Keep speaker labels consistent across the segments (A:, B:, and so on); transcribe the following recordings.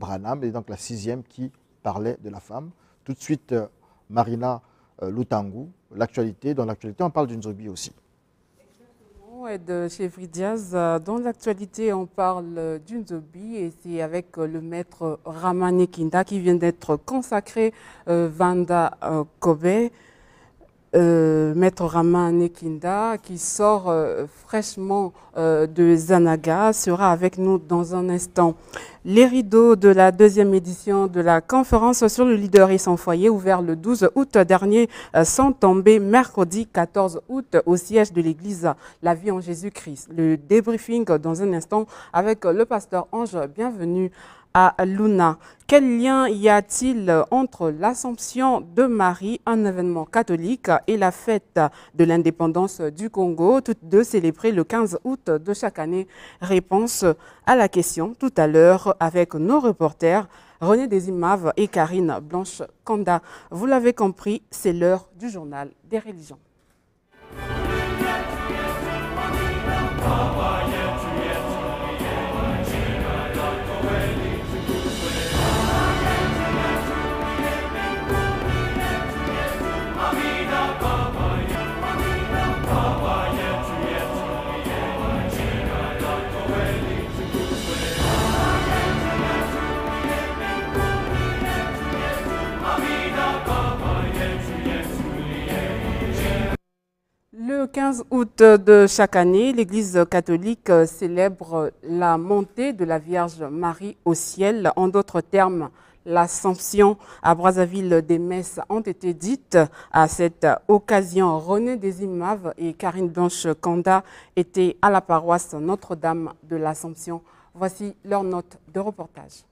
A: Branham, et donc la 6e qui parlait de la femme. Tout de suite, Marina Lutangu, l'actualité. Dans l'actualité, on parle d'une Nzobi aussi.
B: Et de chez Fridiaz, dans l'actualité, on parle d'une Nzobi et c'est avec le maître Ramane Kinda qui vient d'être consacré, Vanda Kobe. Maître Ramane Kinda, qui sort fraîchement de Zanaga, sera avec nous dans un instant. Les rideaux de la 2e édition de la conférence sur le leader et son foyer, ouvert le 12 août dernier, sont tombés mercredi 14 août au siège de l'église La Vie en Jésus-Christ. Le débriefing dans un instant avec le pasteur Ange. Bienvenue à Luna. Quel lien y a-t-il entre l'Assomption de Marie, un événement catholique, et la fête de l'indépendance du Congo, toutes deux célébrées le 15 août de chaque année? Réponse à la question tout à l'heure avec nos reporters René Desimave et Karine Blanche-Kanda. Vous l'avez compris, c'est l'heure du journal des religions. Le 15 août de chaque année, l'Église catholique célèbre la montée de la Vierge Marie au ciel. En d'autres termes, l'Assomption. À Brazzaville, des messes ont été dites à cette occasion. René Desimave et Karine Blanche-Kanda étaient à la paroisse Notre-Dame de l'Assomption. Voici leur note de reportage.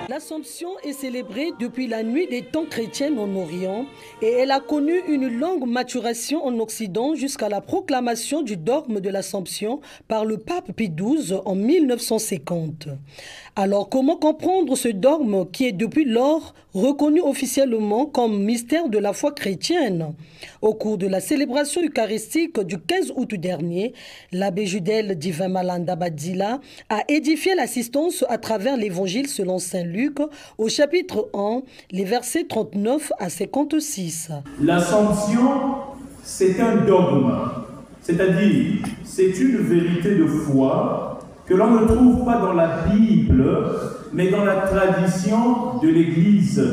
C: L'Assomption est célébrée depuis la nuit des temps chrétiens en Orient et elle a connu une longue maturation en Occident jusqu'à la proclamation du dogme de l'Assomption par le pape Pie XII en 1950. Alors comment comprendre ce dogme qui est depuis lors reconnu officiellement comme mystère de la foi chrétienne? Au cours de la célébration eucharistique du 15 août dernier, l'abbé Judel Divin Malanda Badila a édifié l'assistance à travers l'évangile selon saint Luc au chapitre 1, les versets 39 à 56.
D: L'Assomption, c'est un dogme, c'est-à-dire c'est une vérité de foi que l'on ne trouve pas dans la Bible, mais dans la tradition de l'Église.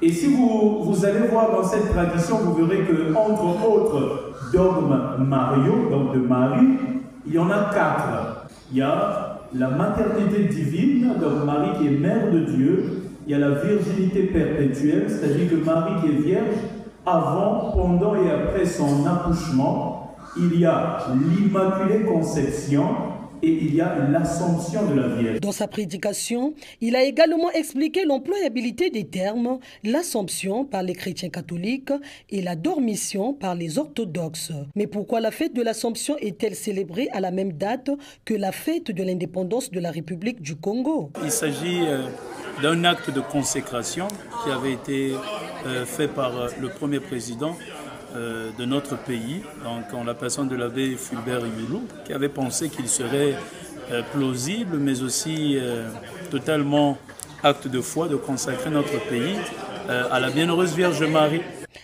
D: Et si vous allez voir dans cette tradition, vous verrez que, entre autres dogmes mariaux, donc de Marie, il y en a 4. Il y a la maternité divine, donc Marie qui est mère de Dieu. Il y a la virginité perpétuelle, c'est-à-dire que Marie qui est vierge avant, pendant et après son accouchement. Il y a l'Immaculée Conception et il y a l'Assomption de la Vierge.
C: Dans sa prédication, il a également expliqué l'employabilité des termes l'Assomption par les chrétiens catholiques et la Dormition par les orthodoxes. Mais pourquoi la fête de l'Assomption est-elle célébrée à la même date que la fête de l'indépendance de la République du Congo?
E: Il s'agit d'un acte de consécration qui avait été fait par le premier président de notre pays, donc en la personne de l'abbé Fulbert Yulu, qui avait pensé qu'il serait plausible, mais aussi totalement acte de foi de consacrer notre pays à la Bienheureuse Vierge Marie.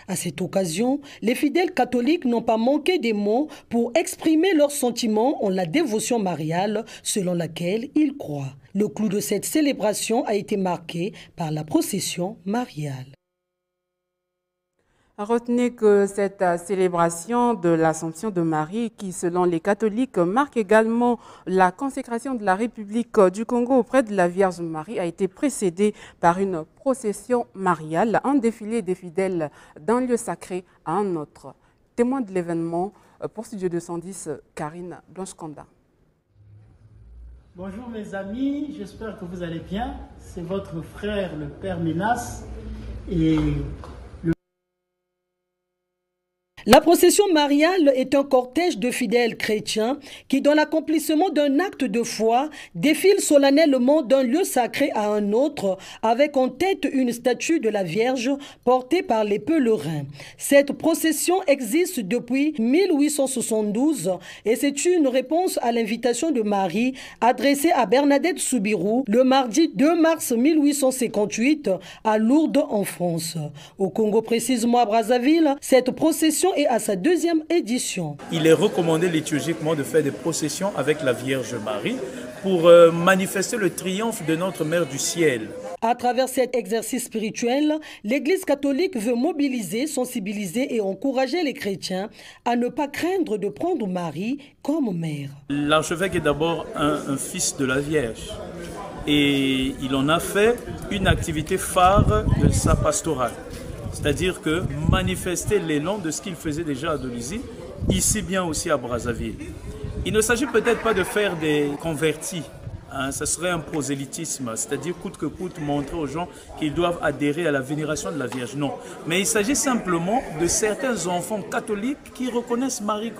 C: À cette occasion, les fidèles catholiques n'ont pas manqué des mots pour exprimer leurs sentiments en la dévotion mariale selon laquelle ils croient. Le clou de cette célébration a été marqué par la procession mariale.
B: Retenez que cette célébration de l'Assomption de Marie, qui selon les catholiques marque également la consécration de la République du Congo auprès de la Vierge Marie, a été précédée par une procession mariale, un défilé des fidèles d'un lieu sacré à un autre. Témoin de l'événement, pour Studio 210, Karine Blanche-Kanda.
F: Bonjour mes amis, j'espère que vous allez bien. C'est votre frère, le Père Minas, et
C: La procession mariale est un cortège de fidèles chrétiens qui, dans l'accomplissement d'un acte de foi, défilent solennellement d'un lieu sacré à un autre, avec en tête une statue de la Vierge portée par les pèlerins. Cette procession existe depuis 1872 et c'est une réponse à l'invitation de Marie adressée à Bernadette Soubirous le mardi 2 mars 1858 à Lourdes en France. Au Congo, précisément à Brazzaville, cette procession est à sa deuxième édition.
E: Il est recommandé liturgiquement de faire des processions avec la Vierge Marie pour manifester le triomphe de notre Mère du Ciel.
C: À travers cet exercice spirituel, l'Église catholique veut mobiliser, sensibiliser et encourager les chrétiens à ne pas craindre de prendre Marie comme mère.
E: L'archevêque est d'abord un fils de la Vierge et il en a fait une activité phare de sa pastorale. C'est-à-dire que manifester l'élan de ce qu'il faisait déjà à Dolisie, ici bien aussi à Brazzaville. Il ne s'agit peut-être pas de faire des convertis, hein, ça serait un prosélytisme, c'est-à-dire coûte que coûte montrer aux gens qu'ils doivent adhérer à la vénération de la Vierge. Non, mais il s'agit simplement de certains enfants catholiques qui reconnaissent Marie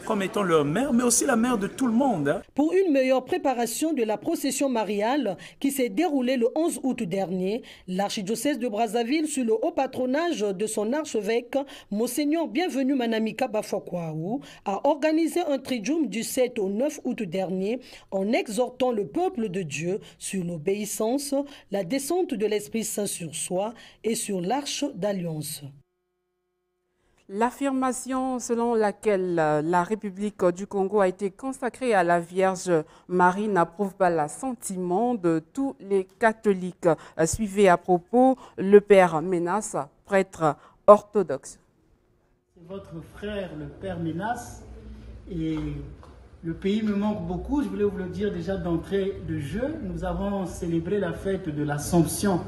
E: comme étant leur mère, mais aussi la mère de tout le monde. Hein.
C: Pour une meilleure préparation de la procession mariale qui s'est déroulée le 11 août dernier, l'archidiocèse de Brazzaville, sous le haut patronage de son archevêque, Monseigneur Bienvenu Manamika Bafakwaou, a organisé un triduum du 7 au 9 août dernier en exhortant le peuple de Dieu sur l'obéissance, la descente de l'Esprit Saint sur soi et sur l'arche d'alliance.
B: L'affirmation selon laquelle la République du Congo a été consacrée à la Vierge Marie n'approuve pas l'assentiment de tous les catholiques. Suivez à propos le père Menas, prêtre orthodoxe.
F: C'est votre frère, le père Menas, et le pays me manque beaucoup. Je voulais vous le dire déjà d'entrée de jeu. Nous avons célébré la fête de l'Assomption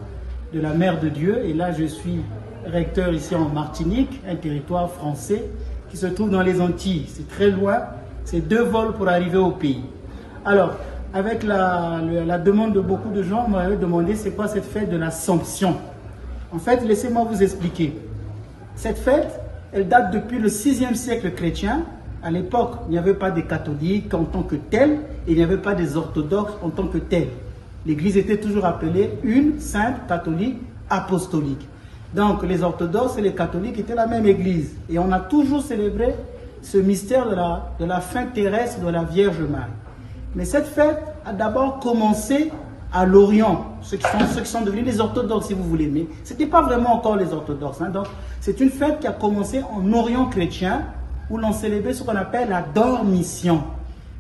F: de la Mère de Dieu, et là je suis recteur ici en Martinique, un territoire français qui se trouve dans les Antilles. C'est très loin, c'est 2 vols pour arriver au pays. Alors, avec la demande de beaucoup de gens, on m'avait demandé c'est quoi cette fête de l'Assomption. En fait, laissez-moi vous expliquer. Cette fête, elle date depuis le 6e siècle chrétien. À l'époque, il n'y avait pas des catholiques en tant que tels, et il n'y avait pas des orthodoxes en tant que tels. L'Église était toujours appelée une sainte catholique apostolique. Donc les orthodoxes et les catholiques étaient la même Église. Et on a toujours célébré ce mystère de la fin terrestre de la Vierge Marie. Mais cette fête a d'abord commencé à l'Orient, ceux qui sont devenus les orthodoxes si vous voulez. Mais ce n'était pas vraiment encore les orthodoxes. Hein. Donc c'est une fête qui a commencé en Orient chrétien, où l'on célébrait ce qu'on appelle la dormition.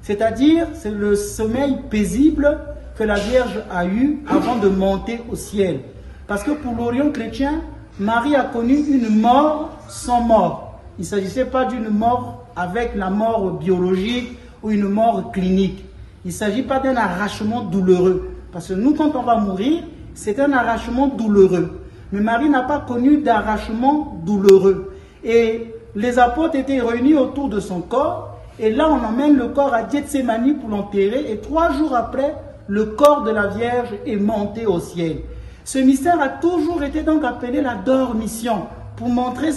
F: C'est-à-dire, c'est le sommeil paisible que la Vierge a eu avant de monter au ciel. Parce que pour l'Orient chrétien, Marie a connu une mort sans mort. Il ne s'agissait pas d'une mort avec la mort biologique ou une mort clinique. Il ne s'agit pas d'un arrachement douloureux. Parce que nous, quand on va mourir, c'est un arrachement douloureux. Mais Marie n'a pas connu d'arrachement douloureux. Et les apôtres étaient réunis autour de son corps. Et là, on emmène le corps à Gethsémani pour l'enterrer. Et 3 jours après, le corps de la Vierge est monté au ciel. Ce mystère a toujours été donc appelé la dormition, pour montrer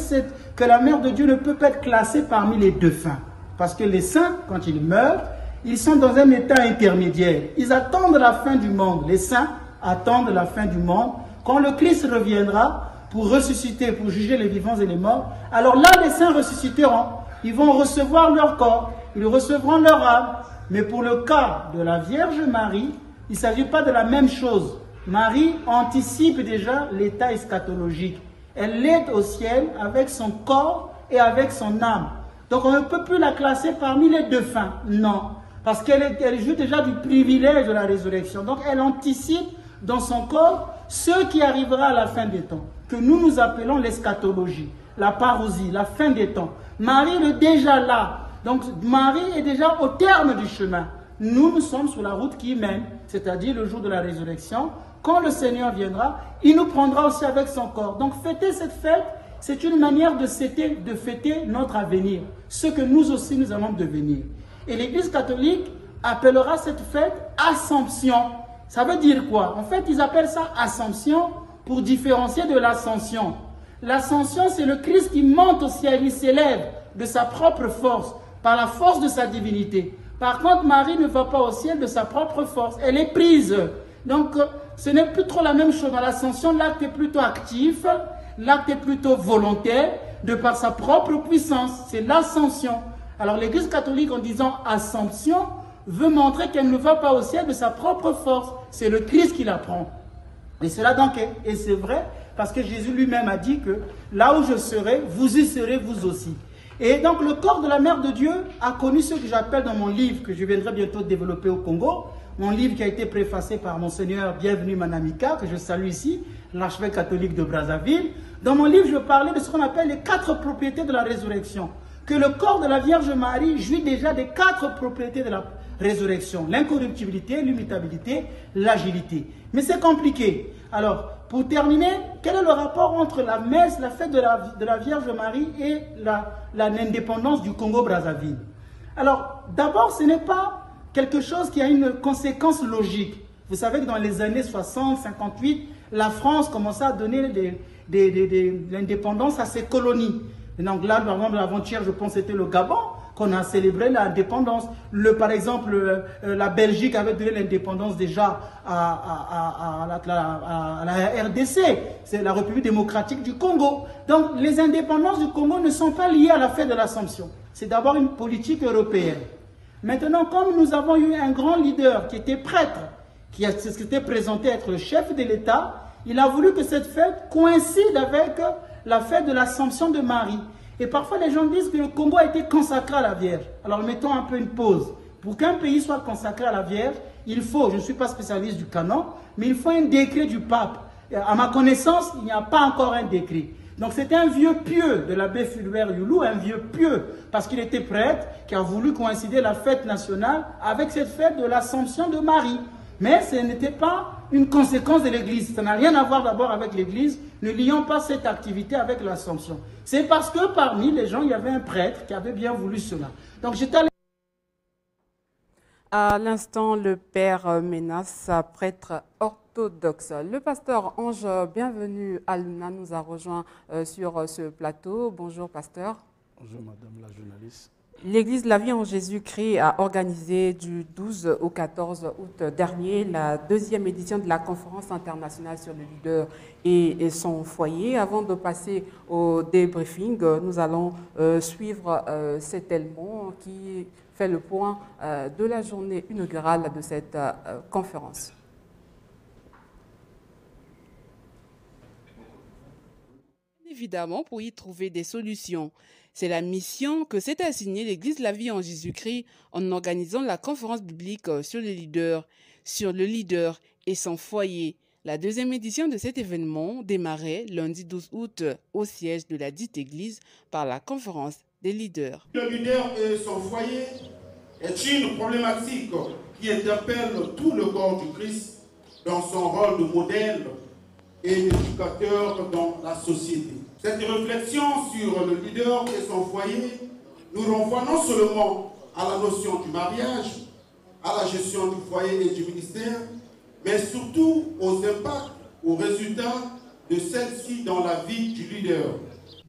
F: que la Mère de Dieu ne peut pas être classée parmi les défunts. Parce que les saints, quand ils meurent, ils sont dans un état intermédiaire. Ils attendent la fin du monde. Les saints attendent la fin du monde. Quand le Christ reviendra pour ressusciter, pour juger les vivants et les morts, alors là, les saints ressusciteront. Ils vont recevoir leur corps, ils recevront leur âme. Mais pour le cas de la Vierge Marie, il ne s'agit pas de la même chose. Marie anticipe déjà l'état eschatologique. Elle est au ciel avec son corps et avec son âme. Donc on ne peut plus la classer parmi les défunts. Non, parce qu'elle joue déjà du privilège de la résurrection. Donc elle anticipe dans son corps ce qui arrivera à la fin des temps, que nous appelons l'eschatologie, la parousie, la fin des temps. Marie est déjà là. Donc Marie est déjà au terme du chemin. Nous sommes sur la route qui mène, c'est-à-dire le jour de la résurrection. Quand le Seigneur viendra, il nous prendra aussi avec son corps. Donc fêter cette fête, c'est une manière de fêter notre avenir, ce que nous aussi nous allons devenir. Et l'Église catholique appellera cette fête Assomption. Ça veut dire quoi? En fait, ils appellent ça Assomption pour différencier de l'Ascension. L'ascension, c'est le Christ qui monte au ciel, il s'élève de sa propre force, par la force de sa divinité. Par contre, Marie ne va pas au ciel de sa propre force, elle est prise. Donc, ce n'est plus trop la même chose. Dans l'ascension, l'acte est plutôt actif, l'acte est plutôt volontaire, de par sa propre puissance. C'est l'ascension. Alors, l'Église catholique, en disant ascension, veut montrer qu'elle ne va pas au ciel de sa propre force. C'est le Christ qui la prend. Et cela donc, et c'est vrai, parce que Jésus lui-même a dit que là où je serai, vous y serez vous aussi. Et donc le corps de la Mère de Dieu a connu ce que j'appelle dans mon livre, que je viendrai bientôt développer au Congo, mon livre qui a été préfacé par Monseigneur Bienvenu Manamika, que je salue ici, l'archevêque catholique de Brazzaville. Dans mon livre, je parlais de ce qu'on appelle les 4 propriétés de la résurrection. Que le corps de la Vierge Marie jouit déjà des 4 propriétés de la résurrection. L'incorruptibilité, l'immutabilité, l'agilité. Mais c'est compliqué. Alors, pour terminer, quel est le rapport entre la messe, la fête de la Vierge Marie et l'indépendance du Congo-Brazzaville? Alors, d'abord, ce n'est pas quelque chose qui a une conséquence logique. Vous savez que dans les années 60, 58, la France commençait à donner l'indépendance à ses colonies. Et donc là, par exemple, avant-hier, je pense que c'était le Gabon qu'on a célébré l'indépendance. Par exemple, la Belgique avait donné l'indépendance déjà à la RDC, c'est la République démocratique du Congo. Donc les indépendances du Congo ne sont pas liées à la fête de l'Assomption. C'est d'abord une politique européenne. Maintenant, comme nous avons eu un grand leader qui était prêtre, qui s'était présenté être le chef de l'État, il a voulu que cette fête coïncide avec la fête de l'Assomption de Marie. Et parfois, les gens disent que le Congo a été consacré à la Vierge. Alors, mettons un peu une pause. Pour qu'un pays soit consacré à la Vierge, il faut, je ne suis pas spécialiste du canon, mais il faut un décret du pape. À ma connaissance, il n'y a pas encore un décret. Donc, c'était un vieux pieux de l'abbé Fulbert Youlou, un vieux pieux, parce qu'il était prêtre, qui a voulu coïncider la fête nationale avec cette fête de l'Assomption de Marie. Mais ce n'était pas une conséquence de l'Église. Ça n'a rien à voir d'abord avec l'Église. Ne lions pas cette activité avec l'Assomption. C'est parce que parmi les gens, il y avait un prêtre qui avait bien voulu cela. Donc j'étais allé...
B: À l'instant, le père Menas, prêtre orthodoxe. Le pasteur Ange, bienvenue à Luna, nous a rejoint sur ce plateau. Bonjour pasteur.
G: Bonjour madame la journaliste.
B: L'Église de la vie en Jésus-Christ a organisé du 12 au 14 août dernier la 2e édition de la conférence internationale sur le leader et son foyer. Avant de passer au débriefing, nous allons suivre cet élément qui fait le point de la journée inaugurale de cette conférence. Évidemment, pour y trouver des solutions. C'est la mission que s'est assignée l'Église de la vie en Jésus-Christ en organisant la conférence biblique sur le leader et son foyer. La 2e édition de cet événement démarrait lundi 12 août au siège de la dite Église par la conférence des leaders.
H: Le leader et son foyer est une problématique qui interpelle tout le corps du Christ dans son rôle de modèle et d'éducateur dans la société. Cette réflexion sur le leader et son foyer nous renvoie non seulement à la notion du mariage, à la gestion du foyer et du ministère, mais surtout aux impacts, aux résultats de celle-ci dans la vie du leader.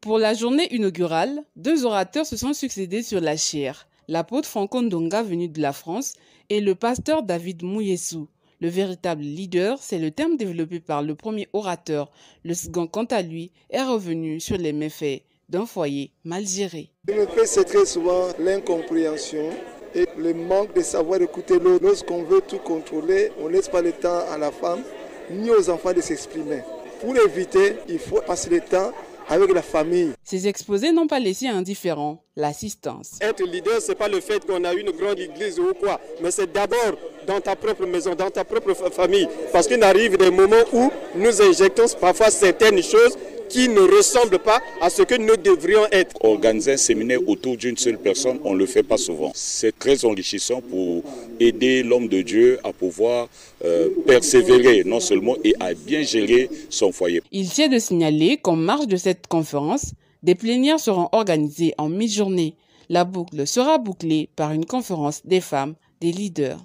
B: Pour la journée inaugurale, 2 orateurs se sont succédés sur la chaire. L'apôtre Franco Ndonga venu de la France et le pasteur David Mouyessou. Le véritable leader, c'est le terme développé par le premier orateur. Le second, quant à lui, est revenu sur les méfaits d'un foyer mal géré.
I: Les méfaits, c'est très souvent l'incompréhension et le manque de savoir écouter l'autre. Lorsqu'on veut tout contrôler, on ne laisse pas le temps à la femme ni aux enfants de s'exprimer. Pour éviter, il faut passer le temps avec la famille.
B: Ces exposés n'ont pas laissé indifférent l'assistance.
J: Être leader, ce n'est pas le fait qu'on a une grande église ou quoi, mais c'est d'abord dans ta propre maison, dans ta propre famille. Parce qu'il arrive des moments où nous injectons parfois certaines choses qui ne ressemblent pas à ce que nous devrions être.
K: Organiser un séminaire autour d'une seule personne, on ne le fait pas souvent. C'est très enrichissant pour aider l'homme de Dieu à pouvoir persévérer, non seulement, et à bien gérer son foyer.
B: Il tient de signaler qu'en marge de cette conférence, des plénières seront organisées en mi-journée. La boucle sera bouclée par une conférence des femmes, des leaders.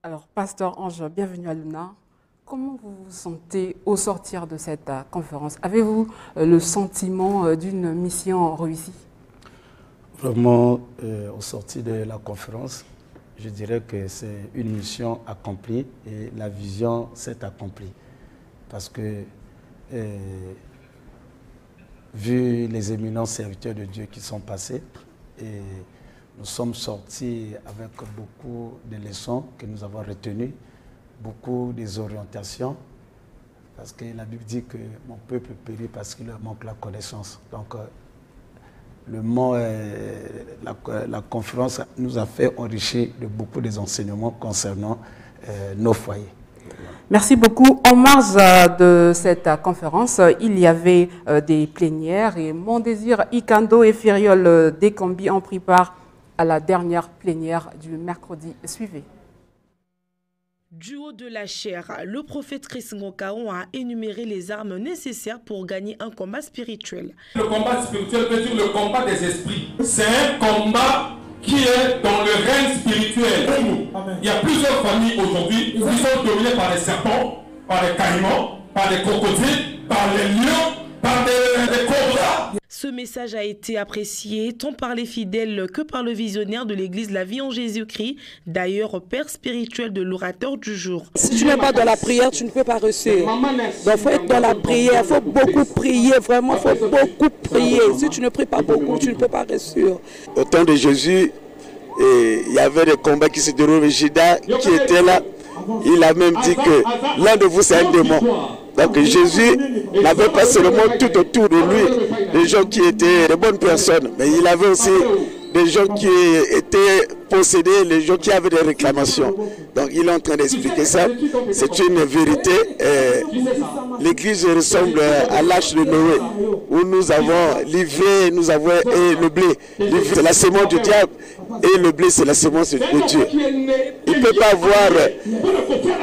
B: Alors, pasteur Ange, bienvenue à Luna. Comment vous vous sentez au sortir de cette conférence? Avez-vous le sentiment d'une mission réussie?
G: Vraiment, au sortir de la conférence, je dirais que c'est une mission accomplie et la vision s'est accomplie. Parce que, vu les éminents serviteurs de Dieu qui sont passés, et nous sommes sortis avec beaucoup de leçons que nous avons retenues, beaucoup des orientations, parce que la Bible dit que mon peuple périt parce qu'il leur manque la connaissance. Donc, la conférence nous a fait enrichir de beaucoup des enseignements concernant nos foyers.
B: Merci beaucoup. En marge de cette conférence, il y avait des plénières et Mon Désir, Ikando et Firiol Dekombi ont pris part à la dernière plénière du mercredi. Suivez.
L: Du haut de la chair, le prophète Chris Ngokaon a énuméré les armes nécessaires pour gagner un combat spirituel.
M: Le combat spirituel veut dire le combat des esprits. C'est un combat qui est dans le règne spirituel. Il y a plusieurs familles aujourd'hui qui sont dominées par les serpents, par les caïmans, par les crocodiles, par les lions, par des cobras.
L: Ce message a été apprécié tant par les fidèles que par le visionnaire de l'église La Vie en Jésus-Christ, d'ailleurs père spirituel de l'orateur du jour.
N: Si tu n'es pas dans la prière, tu ne peux pas réussir. Donc il faut être dans la prière, il faut beaucoup prier, vraiment, il faut beaucoup prier. Si tu ne pries pas beaucoup, tu ne peux pas réussir.
O: Au temps de Jésus, il y avait des combats qui se déroulaient. Judas qui était là, il a même dit que l'un de vous c'est un démon. Donc Jésus n'avait pas seulement tout autour de lui des gens qui étaient de bonnes personnes, mais il avait aussi des gens qui étaient possédés, les gens qui avaient des réclamations. Donc il est en train d'expliquer ça. C'est une vérité. L'église ressemble à l'arche de Noé, où nous avons livré, nous avons le blé. C'est la semence du diable et le blé c'est la semence de Dieu. Il ne peut pas avoir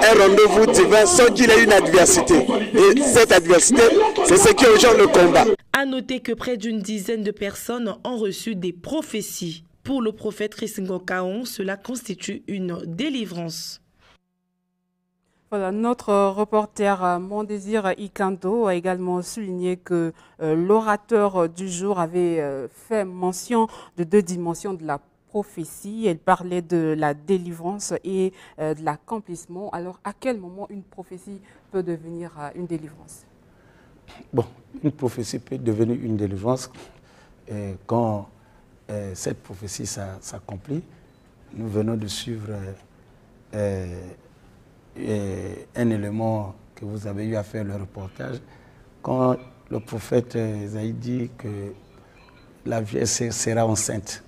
O: un rendez-vous divin sans qu'il ait une adversité. Et cette adversité, c'est ce qui engendre le combat.
L: À noter que près d'une dizaine de personnes ont reçu des prophéties. Pour le prophète Chris Ngokaon, cela constitue une délivrance.
B: Voilà, notre reporter Mon Désir Ikando a également souligné que l'orateur du jour avait fait mention de deux dimensions de la prophétie. Elle parlait de la délivrance et de l'accomplissement. Alors, à quel moment une prophétie peut devenir une délivrance?
G: Bon, une prophétie peut devenir une délivrance quand cette prophétie s'accomplit. Nous venons de suivre un élément que vous avez eu à faire le reportage. Quand le prophète Isaïe dit que la vierge sera enceinte.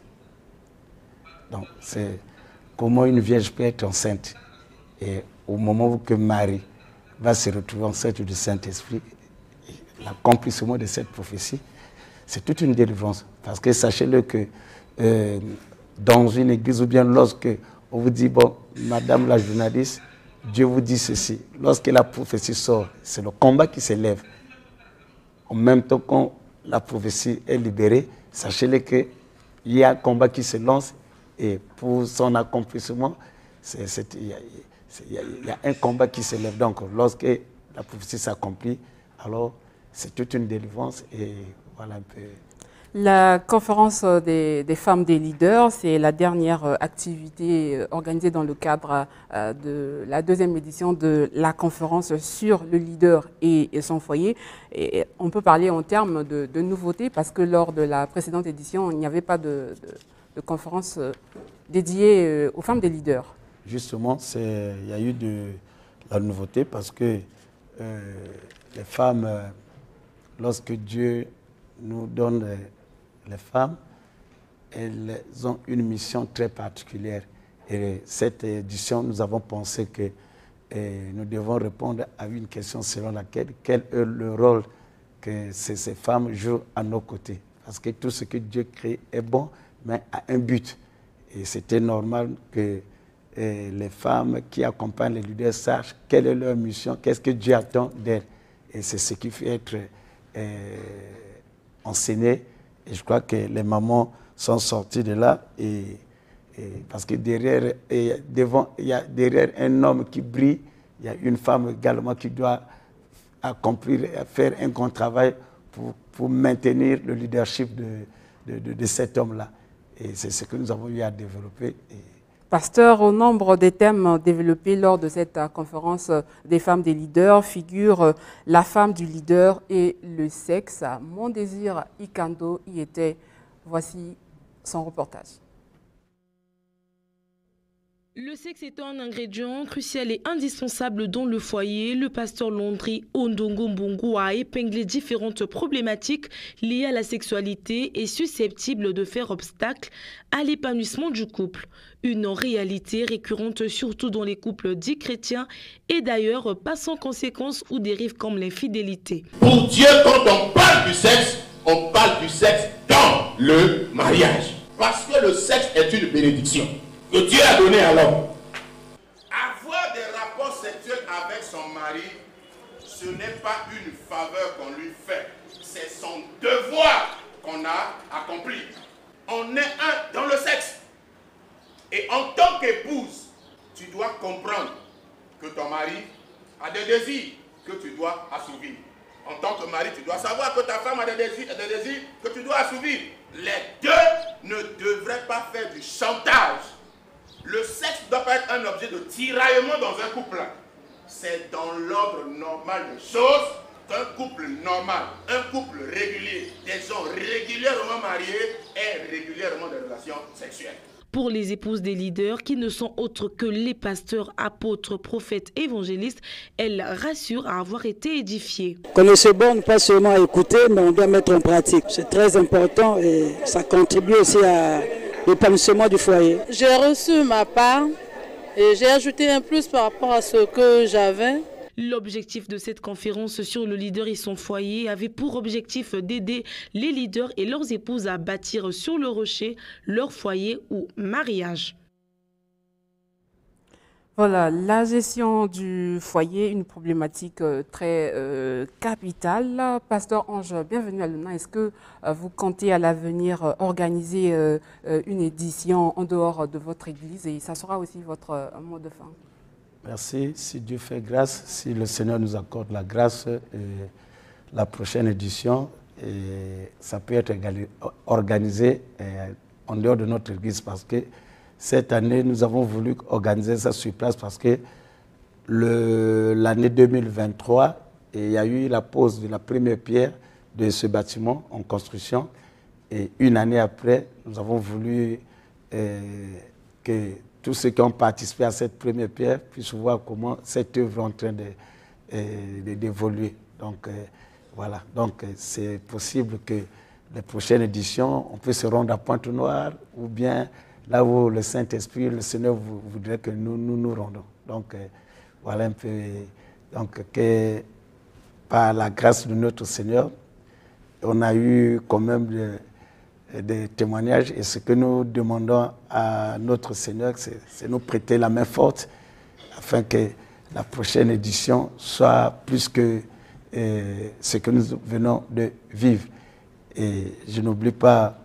G: Donc, c'est comment une vierge peut être enceinte. Et au moment où que Marie va se retrouver enceinte du Saint-Esprit, l'accomplissement de cette prophétie, c'est toute une délivrance. Parce que sachez-le que dans une église ou bien lorsque on vous dit, bon, madame la journaliste, Dieu vous dit ceci. Lorsque la prophétie sort, c'est le combat qui s'élève. En même temps, quand la prophétie est libérée, sachez-le qu'il y a un combat qui se lance et pour son accomplissement, il y a un combat qui s'élève. Donc, lorsque la prophétie s'accomplit, alors c'est toute une délivrance et voilà un peu.
B: La conférence des femmes des leaders, c'est la dernière activité organisée dans le cadre de la deuxième édition de la conférence sur le leader et son foyer. Et on peut parler en termes de nouveautés parce que lors de la précédente édition, il n'y avait pas de conférence dédiée aux femmes des leaders.
G: Justement, il y a eu de la nouveauté parce que les femmes, lorsque Dieu nous donne les femmes, elles ont une mission très particulière. Et cette édition, nous avons pensé que nous devons répondre à une question selon laquelle quel est le rôle que ces femmes jouent à nos côtés. Parce que tout ce que Dieu crée est bon, mais a un but. Et c'était normal que les femmes qui accompagnent les leaders sachent quelle est leur mission, qu'est-ce que Dieu attend d'elles. Et c'est ce qui fait être enseigné. Et je crois que les mamans sont sorties de là. Parce que derrière, il y a derrière un homme qui brille, il y a une femme également qui doit faire un grand travail pour maintenir le leadership de cet homme-là. Et c'est ce que nous avons eu à développer.
B: Pasteur, au nombre des thèmes développés lors de cette conférence des femmes des leaders figure la femme du leader et le sexe. Mon désir Ikando y était. Voici son reportage.
L: Le sexe est un ingrédient crucial et indispensable dans le foyer. Le pasteur Landry Ondongo Mbongo a épinglé différentes problématiques liées à la sexualité et susceptibles de faire obstacle à l'épanouissement du couple. Une réalité récurrente surtout dans les couples dits chrétiens et d'ailleurs pas sans conséquences ou dérives comme l'infidélité.
P: Pour Dieu, quand on parle du sexe dans le mariage. Parce que le sexe est une bénédiction que Dieu a donnée à l'homme. Avoir des rapports sexuels avec son mari, ce n'est pas une faveur qu'on lui fait. C'est son devoir qu'on a accompli. On est un dans le sexe. Et en tant qu'épouse, tu dois comprendre que ton mari a des désirs que tu dois assouvir. En tant que mari, tu dois savoir que ta femme a des désirs que tu dois assouvir. Les deux ne devraient pas faire du chantage. Le sexe ne doit pas être un objet de tiraillement dans un couple. C'est dans l'ordre normal des choses qu'un couple normal, un couple régulier, des gens régulièrement mariés aient régulièrement des relations sexuelles.
L: Pour les épouses des leaders qui ne sont autres que les pasteurs, apôtres, prophètes, évangélistes, elles rassurent à avoir été édifiées.
N: Connaissez bon, pas seulement à écouter, mais on doit mettre en pratique. C'est très important et ça contribue aussi à l'épanouissement du foyer.
Q: J'ai reçu ma part et j'ai ajouté un plus par rapport à ce que j'avais.
L: L'objectif de cette conférence sur le leader et son foyer avait pour objectif d'aider les leaders et leurs épouses à bâtir sur le rocher leur foyer ou mariage.
B: Voilà, la gestion du foyer, une problématique très capitale. Pasteur Ange, bienvenue à l'UNA. Est-ce que vous comptez à l'avenir organiser une édition en dehors de votre église et ça sera aussi votre mot de fin?
G: Merci. Si Dieu fait grâce, si le Seigneur nous accorde la grâce, la prochaine édition, ça peut être organisé en dehors de notre église parce que cette année, nous avons voulu organiser ça sur place parce que l'année 2023, il y a eu la pose de la première pierre de ce bâtiment en construction. Et une année après, nous avons voulu que tous ceux qui ont participé à cette première pierre puissent voir comment cette œuvre est en train d'évoluer. Donc, voilà. Donc, c'est possible que les prochaines éditions, on peut se rendre à Pointe-Noire ou bien là où le Saint-Esprit, le Seigneur voudrait que nous rendons. Donc, voilà un peu. Donc, que par la grâce de notre Seigneur, on a eu quand même des témoignages et ce que nous demandons à notre Seigneur, c'est nous prêter la main forte afin que la prochaine édition soit plus que ce que nous venons de vivre. Et je n'oublie pas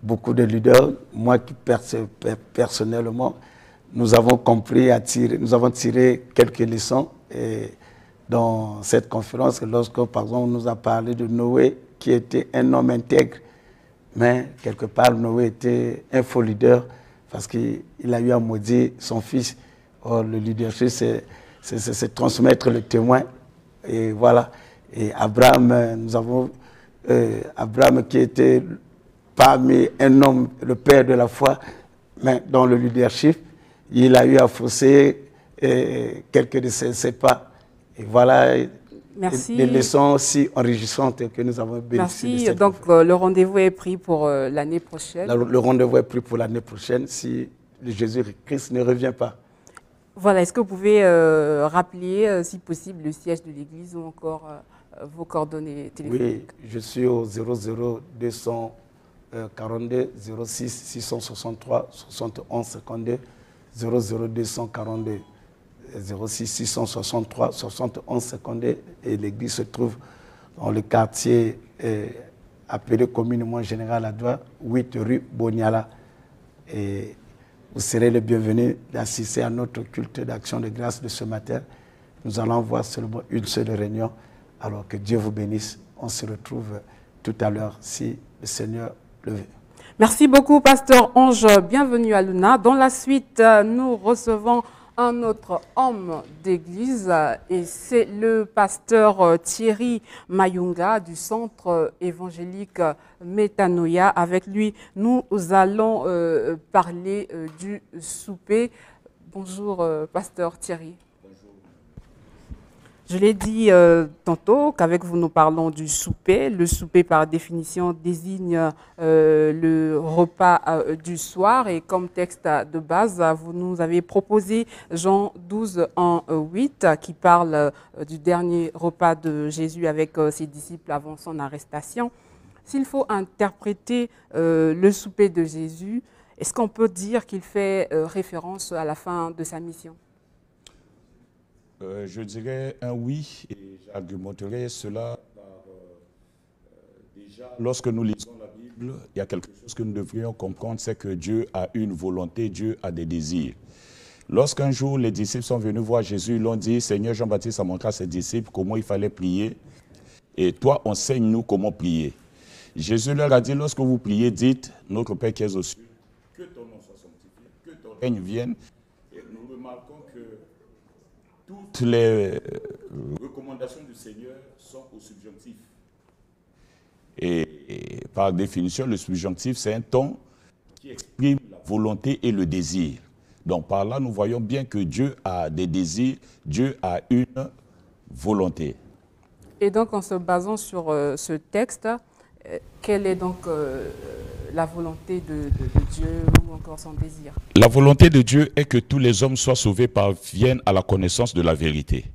G: beaucoup de leaders, moi qui personnellement, nous avons compris nous avons tiré quelques leçons dans cette conférence lorsque par exemple on nous a parlé de Noé qui était un homme intègre, mais quelque part Noé était un faux leader parce qu'il a eu à maudire son fils. Or le leadership c'est transmettre le témoin et voilà. Et Abraham, nous avons Abraham qui était parmi un homme, le père de la foi, mais dans le leadership, il a eu à fausser quelques de ses pas. Et voilà.
B: Merci.
G: Des leçons aussi enrichissantes que nous avons bénéficiées.
B: Merci. Donc, le rendez-vous est pris pour l'année prochaine.
G: Le rendez-vous est pris pour l'année prochaine si Jésus-Christ ne revient pas.
B: Voilà. Est-ce que vous pouvez rappeler, si possible, le siège de l'Église ou encore vos coordonnées téléphoniques?
G: Oui, je suis au 00242 06 663 71 52 00242 06 663 71 52 et l'église se trouve dans le quartier appelé communément Général Adwa, 8 rue Boniala. Et vous serez les bienvenus d'assister à notre culte d'action de grâce de ce matin. Nous allons voir seulement une seule réunion. Alors que Dieu vous bénisse. On se retrouve tout à l'heure si le Seigneur le veut.
B: Merci beaucoup, Pasteur Ange. Bienvenue à Luna. Dans la suite, nous recevons un autre homme d'église et c'est le pasteur Thierry Mayunga du centre évangélique Métanoïa. Avec lui, nous allons parler du souper. Bonjour, pasteur Thierry. Je l'ai dit tantôt qu'avec vous, nous parlons du souper. Le souper, par définition, désigne le repas du soir. Et comme texte de base, vous nous avez proposé Jean 12, 1, 8, qui parle du dernier repas de Jésus avec ses disciples avant son arrestation. S'il faut interpréter le souper de Jésus, est-ce qu'on peut dire qu'il fait référence à la fin de sa mission ?
K: Je dirais un oui et j'argumenterai cela par déjà, lorsque nous lisons la Bible, il y a quelque chose que nous devrions comprendre, c'est que Dieu a une volonté, Dieu a des désirs. Lorsqu'un jour les disciples sont venus voir Jésus, ils l'ont dit, Seigneur, Jean-Baptiste a montré à ses disciples comment il fallait prier et toi, enseigne-nous comment prier. Jésus leur a dit, lorsque vous priez, dites, notre Père qui es aux cieux, que ton nom soit sanctifié, que ton règne vienne. Et nous remarquons que toutes les recommandations du Seigneur sont au subjonctif. Et par définition, le subjonctif, c'est un ton qui exprime la volonté et le désir. Donc par là, nous voyons bien que Dieu a des désirs, Dieu a une volonté.
B: Et donc, en se basant sur ce texte, quelle est donc la volonté de Dieu ou encore son désir?
K: La volonté de Dieu est que tous les hommes soient sauvés, parviennent à la connaissance de la vérité.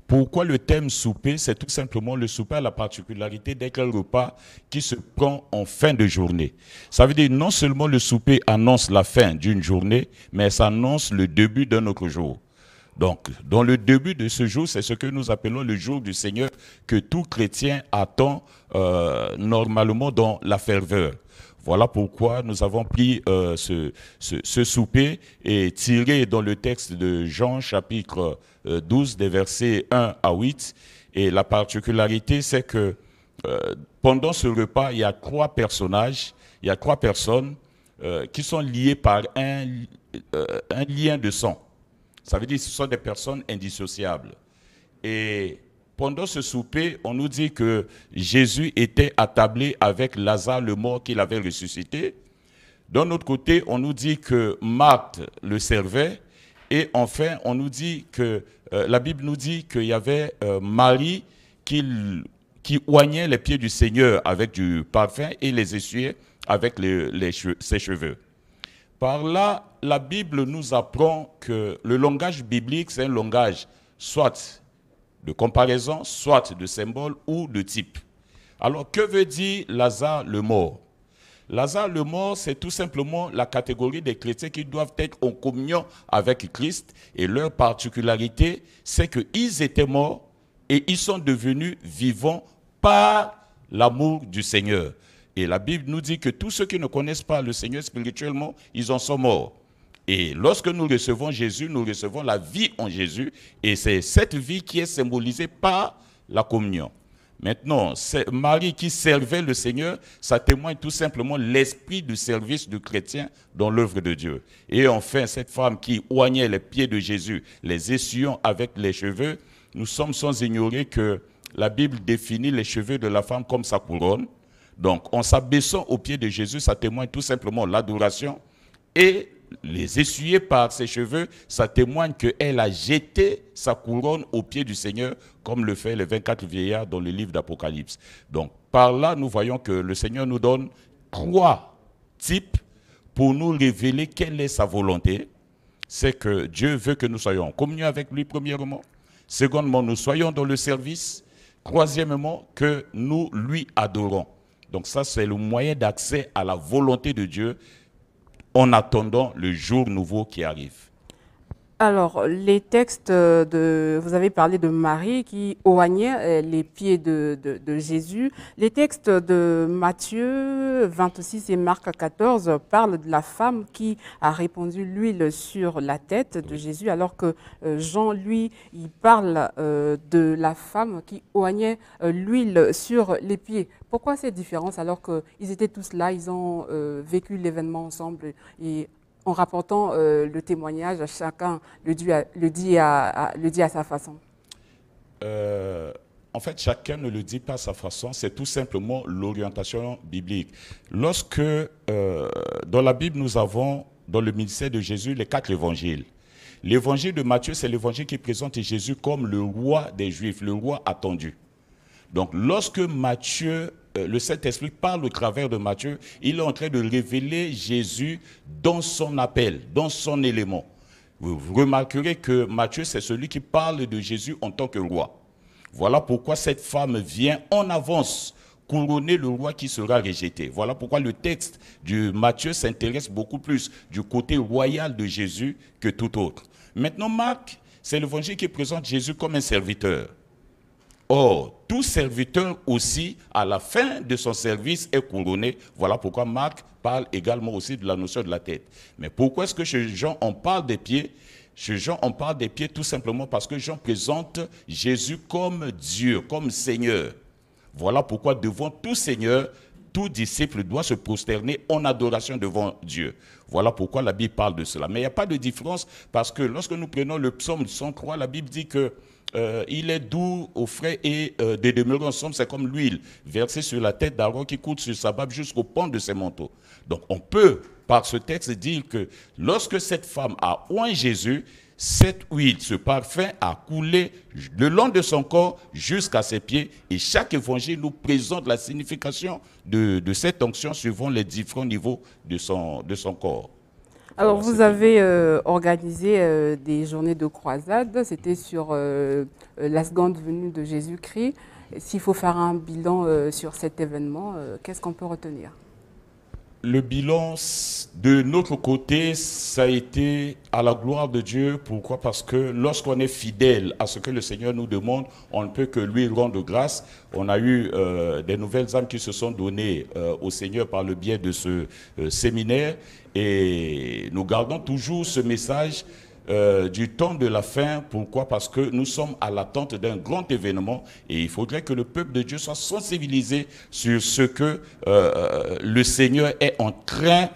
K: Pourquoi le thème souper? C'est tout simplement le souper a la particularité d'être un repas qui se prend en fin de journée. Ça veut dire non seulement le souper annonce la fin d'une journée, mais ça annonce le début d'un autre jour. Donc, dans le début de ce jour, c'est ce que nous appelons le jour du Seigneur, que tout chrétien attend normalement dans la ferveur. Voilà pourquoi nous avons pris ce souper et tiré dans le texte de Jean, chapitre 12, des versets 1 à 8. Et la particularité, c'est que pendant ce repas, il y a trois personnages, il y a trois personnes qui sont liées par un lien de sang. Ça veut dire que ce sont des personnes indissociables. Et pendant ce souper, on nous dit que Jésus était attablé avec Lazare, le mort qu'il avait ressuscité. D'un autre côté, on nous dit que Marthe le servait. Et enfin, on nous dit que la Bible nous dit qu'il y avait Marie qui oignait les pieds du Seigneur avec du parfum et les essuyait avec ses cheveux. Par là, la Bible nous apprend que le langage biblique, c'est un langage soit de comparaison, soit de symbole ou de type. Alors, que veut dire Lazare le mort? Lazare le mort, c'est tout simplement la catégorie des chrétiens qui doivent être en communion avec Christ. Et leur particularité, c'est qu'ils étaient morts et ils sont devenus vivants par l'amour du Seigneur. Et la Bible nous dit que tous ceux qui ne connaissent pas le Seigneur spirituellement, ils en sont morts. Et lorsque nous recevons Jésus, nous recevons la vie en Jésus. Et c'est cette vie qui est symbolisée par la communion. Maintenant, c'est Marie qui servait le Seigneur, ça témoigne tout simplement l'esprit du service du chrétien dans l'œuvre de Dieu. Et enfin, cette femme qui oignait les pieds de Jésus, les essuyant avec les cheveux, nous sommes sans ignorer que la Bible définit les cheveux de la femme comme sa couronne. Donc, en s'abaissant aux pieds de Jésus, ça témoigne tout simplement l'adoration. Et les essuyer par ses cheveux, ça témoigne qu'elle a jeté sa couronne aux pieds du Seigneur, comme le fait les 24 vieillards dans le livre d'Apocalypse. Donc, par là, nous voyons que le Seigneur nous donne trois types pour nous révéler quelle est sa volonté. C'est que Dieu veut que nous soyons en communion avec lui, premièrement. Secondement, nous soyons dans le service. Troisièmement, que nous lui adorons. Donc ça, c'est le moyen d'accès à la volonté de Dieu en attendant le jour nouveau qui arrive.
B: Alors, les textes vous avez parlé de Marie qui oignait les pieds de Jésus. Les textes de Matthieu 26 et Marc 14 parlent de la femme qui a répandu l'huile sur la tête de Jésus, alors que Jean, lui, il parle de la femme qui oignait l'huile sur les pieds. Pourquoi cette différence alors qu'ils étaient tous là, ils ont vécu l'événement ensemble et en rapportant le témoignage, chacun le dit à sa façon?
K: En fait, chacun ne le dit pas à sa façon, c'est tout simplement l'orientation biblique. Lorsque, dans la Bible, nous avons, dans le ministère de Jésus, les 4 évangiles. L'évangile de Matthieu, c'est l'évangile qui présente Jésus comme le roi des Juifs, le roi attendu. Donc, lorsque Matthieu, le Saint-Esprit parle au travers de Matthieu, il est en train de révéler Jésus dans son appel, dans son élément. Vous remarquerez que Matthieu, c'est celui qui parle de Jésus en tant que roi. Voilà pourquoi cette femme vient en avance couronner le roi qui sera rejeté. Voilà pourquoi le texte de Matthieu s'intéresse beaucoup plus du côté royal de Jésus que tout autre. Maintenant, Marc, c'est l'évangile qui présente Jésus comme un serviteur. Or, tout serviteur aussi, à la fin de son service, est couronné. Voilà pourquoi Marc parle également aussi de la notion de la tête. Mais pourquoi est-ce que chez Jean, on parle des pieds? Chez Jean, on parle des pieds tout simplement parce que Jean présente Jésus comme Dieu, comme Seigneur. Voilà pourquoi devant tout Seigneur, tout disciple doit se prosterner en adoration devant Dieu. Voilà pourquoi la Bible parle de cela. Mais il n'y a pas de différence parce que lorsque nous prenons le psaume 103, la Bible dit que il est doux au frais et de demeurer ensemble, c'est comme l'huile versée sur la tête d'Aaron qui coule sur sa barbe jusqu'au pan de ses manteaux. Donc on peut, par ce texte, dire que lorsque cette femme a oint Jésus, cette huile, ce parfum a coulé le long de son corps jusqu'à ses pieds. Et chaque évangile nous présente la signification de cette onction suivant les différents niveaux de son corps.
B: Alors, vous avez organisé des journées de croisade, c'était sur la seconde venue de Jésus-Christ. S'il faut faire un bilan sur cet événement, qu'est-ce qu'on peut retenir?
K: Le bilan de notre côté, ça a été à la gloire de Dieu. Pourquoi? Parce que lorsqu'on est fidèle à ce que le Seigneur nous demande, on ne peut que lui rendre grâce. On a eu des nouvelles âmes qui se sont données au Seigneur par le biais de ce séminaire. Et nous gardons toujours ce message du temps de la fin. Pourquoi? Parce que nous sommes à l'attente d'un grand événement et il faudrait que le peuple de Dieu soit sensibilisé sur ce que le Seigneur est en train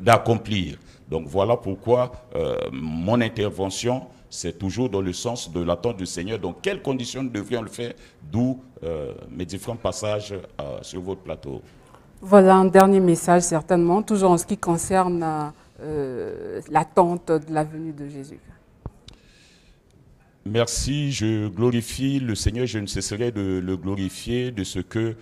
K: d'accomplir. Donc voilà pourquoi mon intervention, c'est toujours dans le sens de l'attente du Seigneur. Dans quelles conditions nous devrions le faire? D'où mes différents passages sur votre plateau.
B: Voilà un dernier message certainement, toujours en ce qui concerne l'attente de la venue de Jésus.
K: Merci, je glorifie le Seigneur, je ne cesserai de le glorifier de ce que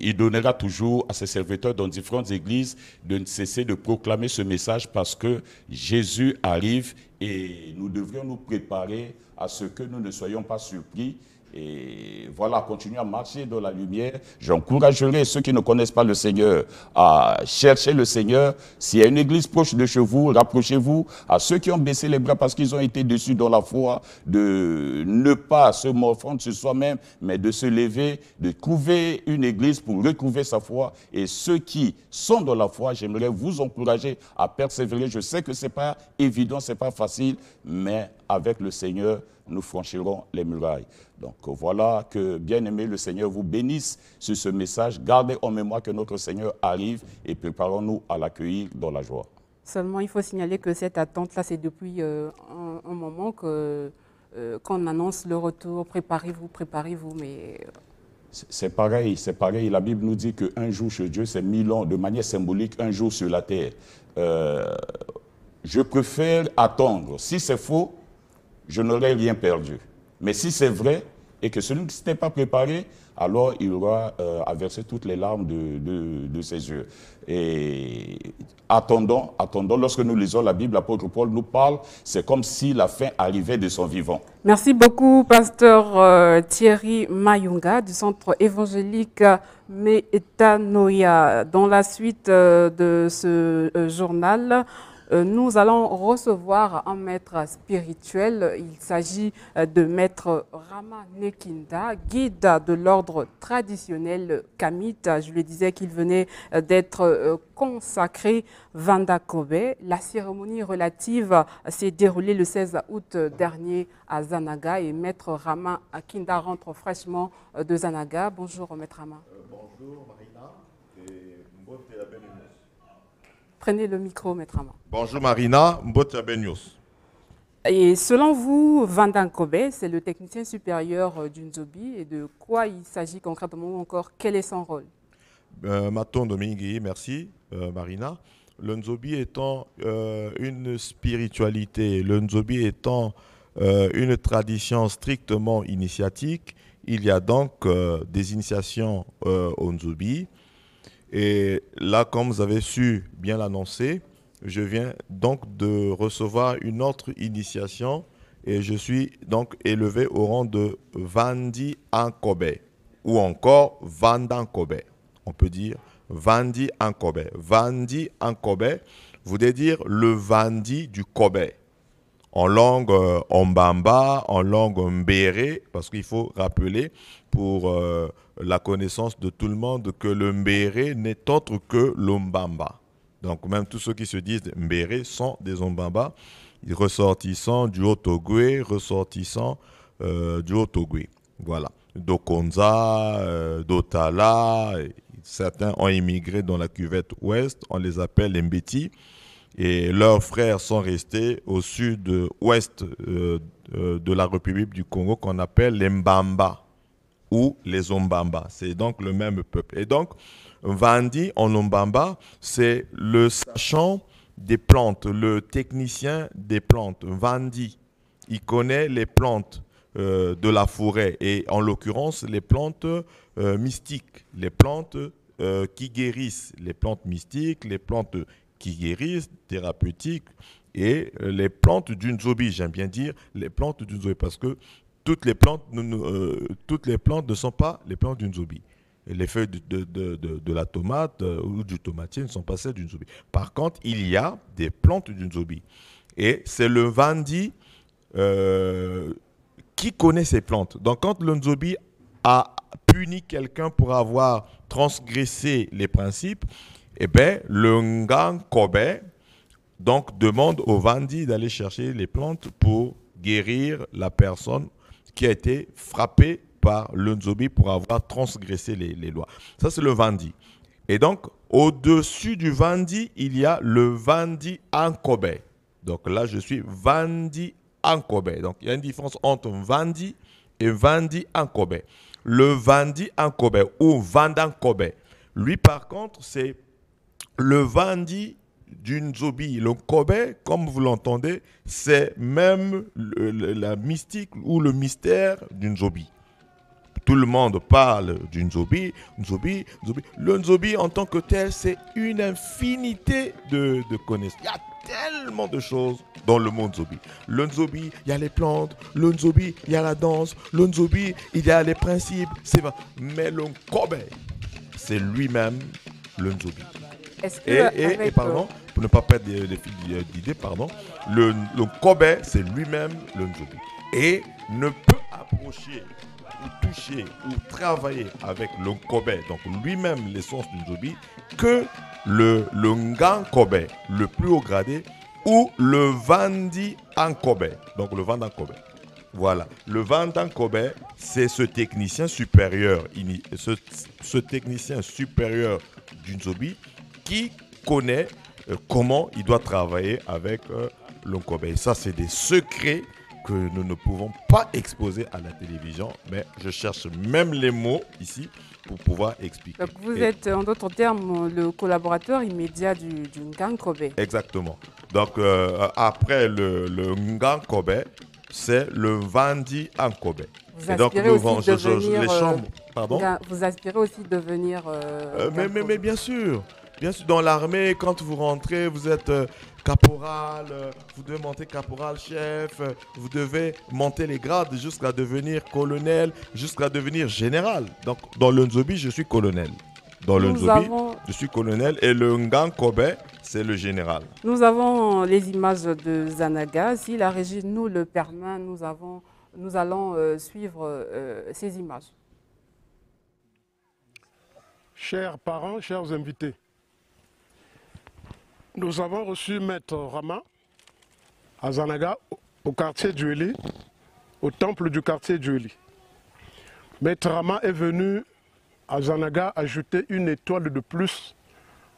K: il donnera toujours à ses serviteurs dans différentes églises de ne cesser de proclamer ce message parce que Jésus arrive et nous devrions nous préparer à ce que nous ne soyons pas surpris. Et voilà, continuer à marcher dans la lumière. J'encouragerai ceux qui ne connaissent pas le Seigneur à chercher le Seigneur. S'il y a une église proche de chez vous, rapprochez-vous. À ceux qui ont baissé les bras parce qu'ils ont été déçus dans la foi, de ne pas se morfondre sur soi-même, mais de se lever, de trouver une église pour retrouver sa foi. Et ceux qui sont dans la foi, j'aimerais vous encourager à persévérer. Je sais que ce n'est pas évident, ce n'est pas facile, mais avec le Seigneur, nous franchirons les murailles. Donc voilà, que bien-aimé, le Seigneur vous bénisse sur ce message. Gardez en mémoire que notre Seigneur arrive et préparons-nous à l'accueillir dans la joie.
B: Seulement, il faut signaler que cette attente-là, c'est depuis un moment qu'on annonce le retour. Préparez-vous, préparez-vous, mais...
K: C'est pareil, c'est pareil. La Bible nous dit qu'un jour chez Dieu, c'est 1000 ans, de manière symbolique, un jour sur la terre. Je préfère attendre. Si c'est faux, je n'aurai rien perdu. Mais si c'est vrai, et que celui qui ne s'était pas préparé, alors il aura à verser toutes les larmes de ses yeux. Et attendons, lorsque nous lisons la Bible, l'apôtre Paul nous parle, c'est comme si la fin arrivait de son vivant.
B: Merci beaucoup, pasteur Thierry Mayunga, du centre évangélique Metanoia. Dans la suite de ce journal, Nous allons recevoir un maître spirituel. Il s'agit de maître Rama Nekinda, guide de l'ordre traditionnel Kamite. Je le disais qu'il venait d'être consacré Vanda Kobe. La cérémonie relative s'est déroulée le 16 août dernier à Zanaga et maître Rama Nekinda rentre fraîchement de Zanaga. Bonjour maître Rama.
R: Bonjour Marina et Mbote Abenius.
B: Prenez le micro, maître Rama.
R: Bonjour Marina, Mbote Abenius.
B: Et selon vous, Vanda Kobe, c'est le technicien supérieur du Nzobi. Et de quoi il s'agit concrètement ou encore quel est son rôle?
R: Maton Domingue, merci Marina. Le Nzobi étant une spiritualité, le Nzobi étant une tradition strictement initiatique, il y a donc des initiations au Nzobi. Et là, comme vous avez su bien l'annoncer, je viens donc de recevoir une autre initiation et je suis donc élevé au rang de Vandi Ankobe ou encore Vandankobe. On peut dire Vandi Ankobe. Vandi Ankobe voudrait dire le Vandi du Kobe. En langue Ombamba, en langue Mbéré, parce qu'il faut rappeler pour la connaissance de tout le monde que le Mbéré n'est autre que l'Ombamba. Donc même tous ceux qui se disent Mbéré sont des Ombamba, ressortissant du Haut-Ogooué, ressortissant du Haut-Ogooué. Voilà. D'Okonza, d'Otala, certains ont immigré dans la cuvette ouest, on les appelle les Mbeti. Et leurs frères sont restés au sud-ouest de la République du Congo qu'on appelle les Mbamba ou les Ombamba. C'est donc le même peuple. Et donc, Vandi en Ombamba, c'est le sachant des plantes, le technicien des plantes. Vandi, il connaît les plantes de la forêt et en l'occurrence les plantes mystiques, les plantes qui guérissent, les plantes mystiques, les plantes qui guérissent, thérapeutiques, et les plantes du Nzobi, j'aime bien dire les plantes du Nzobi, parce que toutes les plantes ne sont pas les plantes du Nzobi. Et les feuilles de la tomate ou du tomatier ne sont pas celles du Nzobi. Par contre, il y a des plantes du Nzobi. Et c'est le Vandi qui connaît ces plantes. Donc quand le Nzobi a puni quelqu'un pour avoir transgressé les principes, eh bien, le Ngang Kobe donc, demande au Vandi d'aller chercher les plantes pour guérir la personne qui a été frappée par le Nzobi pour avoir transgressé les lois. Ça, c'est le Vandi. Et donc, au-dessus du Vandi, il y a le Vandi Ankobe. Donc là, je suis Vandi Ankobe. Donc, il y a une différence entre Vandi et Vandi Ankobe. Le Vandi Ankobe ou Vandankobe, lui, par contre, c'est le Vandi du Nzobi. Le Kobe, comme vous l'entendez, c'est même la mystique ou le mystère du Nzobi. Tout le monde parle du Nzobi, Nzobi, Nzobi. Le Nzobi en tant que tel, c'est une infinité de connaissances. Il y a tellement de choses dans le monde Nzobi. Le Nzobi, il y a les plantes. Le Nzobi, il y a la danse. Le Nzobi, il y a les principes. C'est vrai. Mais le Kobe, c'est lui-même le Nzobi. Et pardon, pour ne pas perdre d'idée, pardon, le Kobe, c'est lui-même le Nzobi. Et ne peut approcher ou toucher ou travailler avec le Kobe, donc lui-même l'essence du Nzobi, que le Ngang Kobe, le plus haut gradé, ou le Vandi Ankobe, donc le Vandi Ankobe. Voilà, le Vandi Ankobe, c'est ce technicien supérieur, ce technicien supérieur du Nzobi qui connaît comment il doit travailler avec le Kobe. Et ça, c'est des secrets que nous ne pouvons pas exposer à la télévision, mais je cherche même les mots ici pour pouvoir expliquer.
B: Donc vous êtes, en d'autres termes, le collaborateur immédiat du Ngang Kobe.
R: Exactement. Donc après le Ngang Kobe, c'est le Vandi Ankobe.
B: Vous aspirez aussi de devenir...
R: mais bien sûr. Bien sûr, dans l'armée, quand vous rentrez, vous êtes caporal, vous devez monter caporal, chef, vous devez monter les grades jusqu'à devenir colonel, jusqu'à devenir général. Donc, dans le Nzobi, je suis colonel. dans le Nzobi, je suis colonel, et le Ngan Kobe, c'est le général.
B: Nous avons les images de Zanaga. Si la régie nous le permet, nous allons suivre ces images.
S: Chers parents, chers invités, nous avons reçu Maître Rama à Zanaga, au quartier Djueli, au temple du quartier Djueli. Maître Rama est venu à Zanaga ajouter une étoile de plus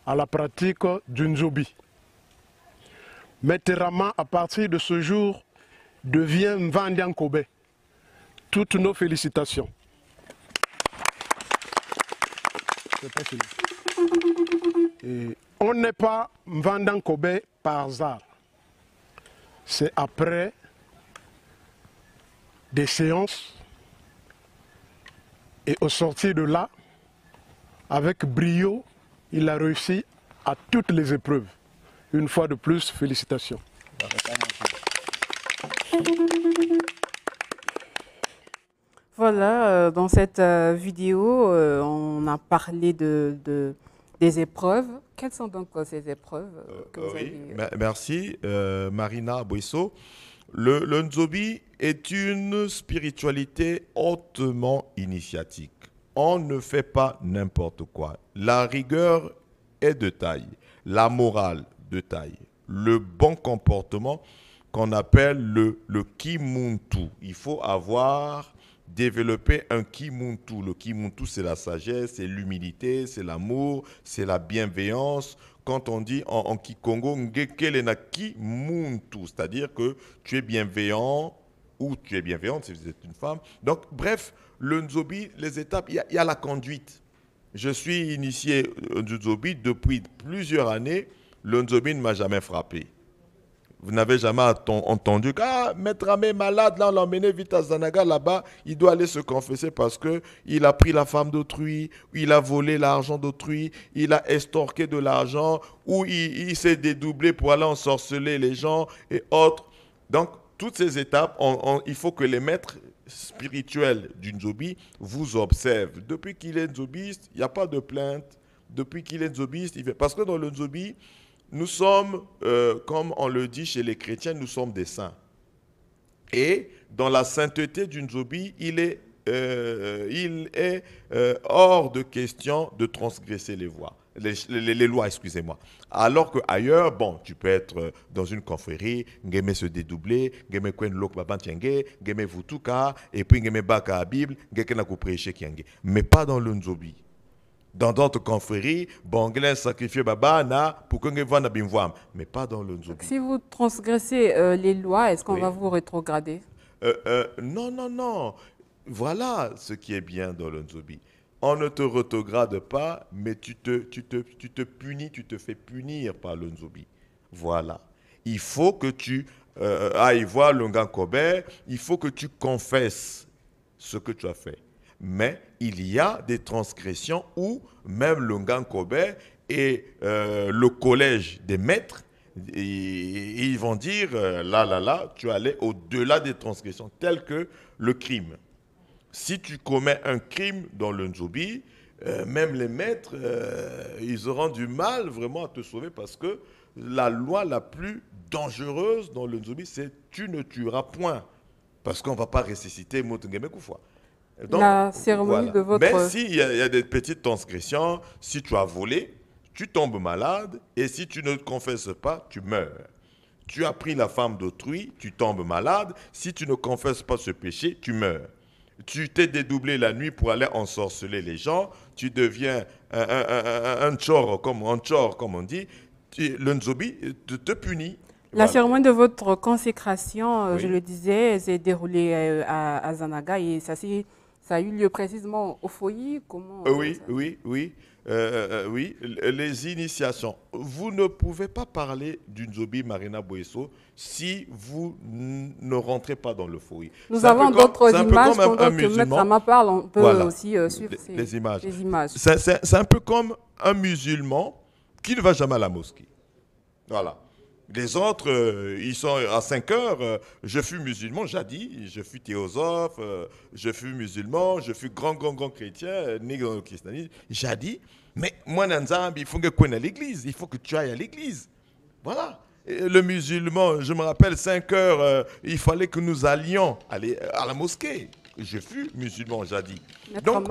S: à la pratique du Nzobi. Maître Rama, à partir de ce jour, devient Mvandian Kobe. Toutes nos félicitations. Et on n'est pas Mvandian Kobe par hasard. C'est après des séances et au sortir de là, avec brio, il a réussi à toutes les épreuves. Une fois de plus, félicitations.
B: Voilà, dans cette vidéo, on a parlé des épreuves. Quelles sont donc ces épreuves que vous avez...
R: Merci, Marina Boisso. Le Nzobi est une spiritualité hautement initiatique. On ne fait pas n'importe quoi. La rigueur est de taille, la morale de taille, le bon comportement qu'on appelle le Kimuntu. Il faut avoir développé un Kimuntu. Le Kimuntu, c'est la sagesse, c'est l'humilité, c'est l'amour, c'est la bienveillance. Quand on dit en Kikongo, Ngekelena Kimuntu, c'est-à-dire que tu es bienveillant ou tu es bienveillante si vous êtes une femme. Donc, bref, le Nzobi, les étapes, il y a la conduite. Je suis initié du Nzobi depuis plusieurs années. Le Nzobi ne m'a jamais frappé. Vous n'avez jamais entendu que Maître Ramé est malade, là on l'a emmené vite à Zanaga, là-bas, il doit aller se confesser parce qu'il a pris la femme d'autrui, il a volé l'argent d'autrui, il a estorqué de l'argent, ou il s'est dédoublé pour aller ensorceler les gens et autres. Donc, toutes ces étapes, il faut que les maîtres spirituels du Nzobi vous observent. Depuis qu'il est Nzobiste, il n'y a pas de plainte. Depuis qu'il est Nzobiste, parce que dans le Nzobi, nous sommes, comme on le dit chez les chrétiens, nous sommes des saints. Et dans la sainteté du Nzobi, il est hors de question de transgresser les lois. Les lois, excusez-moi. Alors qu'ailleurs, bon, tu peux être dans une confrérie, ngeme se dédoubler, ngeme kwen lok babantienge, ngeme vutuka, et puis ngeme baka la Bible, ngeme ko prêcher kienge. Mais pas dans le Nzobi. Dans d'autres confréries, bon, ngelen sacrifier baba na pour que ngeme vana bimwam, mais pas dans le Nzobi.
B: Si vous transgressez les lois, est-ce qu'on va vous rétrograder?
R: Non, non, non. Voilà ce qui est bien dans le Nzobi. On ne te rétrograde pas, mais tu te punis, tu te fais punir par le Nzobi. Voilà. Il faut que tu ailles voir le Ngan Kobe, il faut que tu confesses ce que tu as fait. Mais il y a des transgressions où même le Ngan Kobe et le collège des maîtres, ils vont dire, là, tu allais au-delà des transgressions, telles que le crime. Si tu commets un crime dans le Nzobi, même les maîtres, ils auront du mal vraiment à te sauver parce que la loi la plus dangereuse dans le Nzobi, c'est tu ne tueras point. Parce qu'on ne va pas ressusciter Motungeme Koufwa.
B: La cérémonie de votre...
R: Mais s'il y a des petites transgressions, si tu as volé, tu tombes malade et si tu ne confesses pas, tu meurs. Tu as pris la femme d'autrui, tu tombes malade. Si tu ne confesses pas ce péché, tu meurs. Tu t'es dédoublé la nuit pour aller ensorceler les gens, tu deviens un tchor, comme on dit, le Nzobi te punit.
B: La cérémonie de votre consécration, je le disais, s'est déroulée à Zanaga et ça a eu lieu précisément au foyer. Comment
R: Oui, les initiations. Vous ne pouvez pas parler du Nzobi Marina Boisso si vous ne rentrez pas dans le foyer.
B: Nous avons d'autres images pendant que Maître Rama parle, on peut aussi suivre
R: les images.
B: C'est
R: un peu comme un musulman qui ne va jamais à la mosquée. Voilà. Les autres, ils sont à 5 heures. Je fus musulman, jadis. Je fus théosophe. Je fus musulman. Je fus grand chrétien, né dans le christianisme. Jadis. Mais moi, Nanzambi, il faut que tu ailles à l'église. Il faut que tu ailles à l'église. Voilà. Et le musulman, je me rappelle, 5 heures, il fallait que nous allions aller à la mosquée. Je fus musulman, jadis. Donc,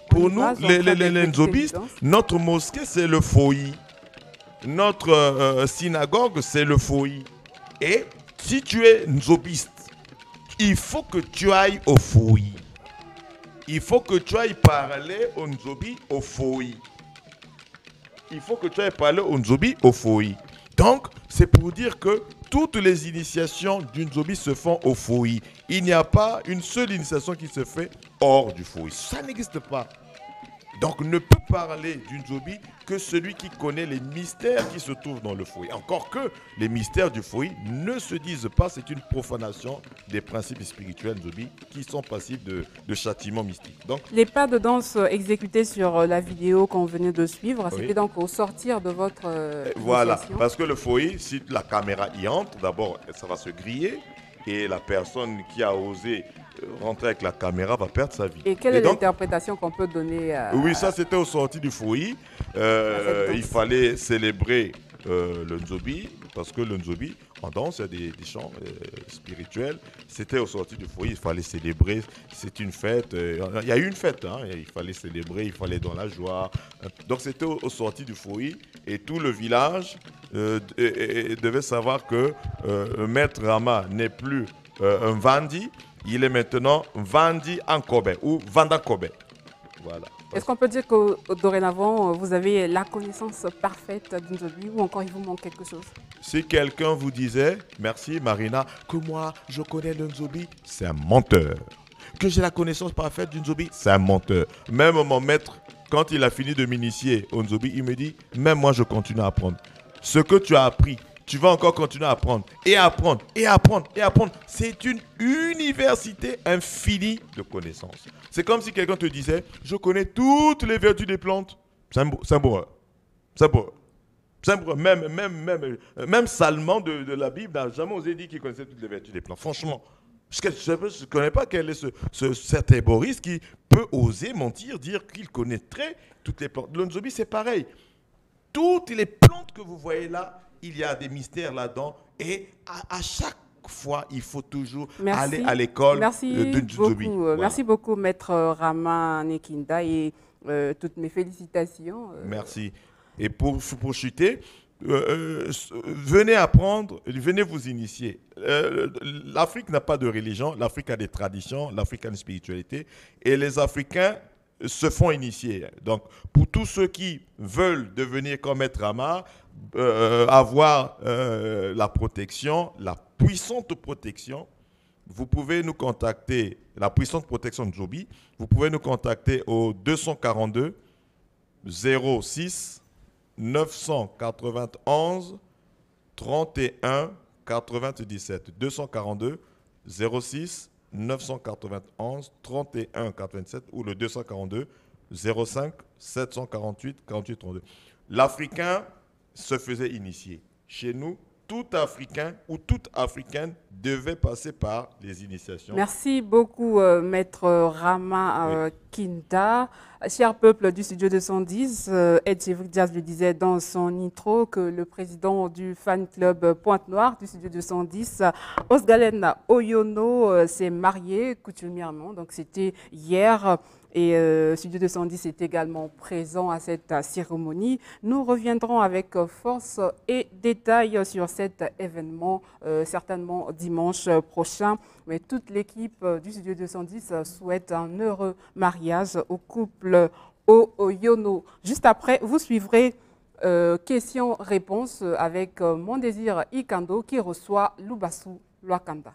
R: pour nous, les nzobistes, notre mosquée, c'est le foyer. Notre synagogue, c'est le foyer. Et si tu es nzobiste, il faut que tu ailles au foyer. Il faut que tu ailles parler au nzobi au foyer. Il faut que tu ailles parler au nzobi au foyer. Donc, c'est pour dire que toutes les initiations du nzobi se font au foyer. Il n'y a pas une seule initiation qui se fait hors du foyer. Ça n'existe pas. Donc, ne peut parler du nzobi que celui qui connaît les mystères qui se trouvent dans le foyer. Encore que les mystères du foyer ne se disent pas, c'est une profanation des principes spirituels nzobi qui sont passibles de châtiment mystique. Donc,
B: les pas de danse exécutés sur la vidéo qu'on venait de suivre,
R: oui.
B: C'était donc au sortir de votre
R: voilà,
B: initiation.
R: parce que le foyer, si la caméra y entre, d'abord, ça va se griller et la personne qui a osé rentrer avec la caméra va perdre sa vie.
B: Et quelle est l'interprétation qu'on peut donner
R: Oui, ça c'était au sorti du foyer. Il fallait célébrer le nzobi, parce que le nzobi, en danse, il y a des chants spirituels. C'était au sorti du foyer, il fallait célébrer. C'est une fête. Il y a eu une fête, hein, il fallait célébrer, il fallait dans la joie. Donc c'était au sorti du foyer et tout le village devait savoir que Maître Rama n'est plus un Vandi. Il est maintenant Vandi Ankobe ou Vanda Kobe. Voilà.
B: Est-ce qu'on peut dire que dorénavant, vous avez la connaissance parfaite du nzobi ou encore il vous manque quelque chose?
R: Si quelqu'un vous disait, merci Marina, que moi je connais le nzobi, c'est un menteur. Que j'ai la connaissance parfaite du nzobi, c'est un menteur. Même mon maître, quand il a fini de m'initier au nzobi, il me dit, même moi je continue à apprendre. Ce que tu as appris, tu vas encore continuer à apprendre et apprendre et apprendre et apprendre. C'est une université infinie de connaissances. C'est comme si quelqu'un te disait, je connais toutes les vertus des plantes. C'est un bourreur. C'est un bourreur. C'est un bourreur. Même Salman de la Bible n'a jamais osé dire qu'il connaissait toutes les vertus des plantes. Franchement, je ne connais pas quel est cet herboriste qui peut oser mentir, dire qu'il connaîtrait toutes les plantes. Le nzobi, c'est pareil. Toutes les plantes que vous voyez là, il y a des mystères là-dedans et à chaque fois, il faut toujours aller à l'école de nzobi.
B: Voilà. Merci beaucoup, Maître Rama Nekinda, et toutes mes félicitations.
R: Merci. Et pour chuter, venez apprendre, venez vous initier. L'Afrique n'a pas de religion, l'Afrique a des traditions, l'Afrique a une spiritualité et les Africains se font initier. Donc, pour tous ceux qui veulent devenir comme Maître Rama, avoir la protection, la puissante protection, vous pouvez nous contacter, la puissante protection de Nzobi, vous pouvez nous contacter au 242 06 991 31 97. 242 06 991 31 97 ou le 242 05 748 48 32. L'Africain se faisait initier. Chez nous, tout Africain ou toute Africaine devait passer par les initiations.
B: Merci beaucoup, Maître Rama Kinda. Cher peuple du Studio 210, Ed Chevrick Diaz le disait dans son intro que le président du fan club Pointe-Noire du Studio 210, Osgalen Oyono, s'est marié coutumièrement. Donc c'était hier. Et Studio 210 est également présent à cette cérémonie. Nous reviendrons avec force et détails sur cet événement, certainement dimanche prochain. Mais toute l'équipe du Studio 210 souhaite un heureux mariage au couple Oyono. Juste après, vous suivrez questions-réponses avec Mon Désir Ikando qui reçoit Lubasu Lwakanda.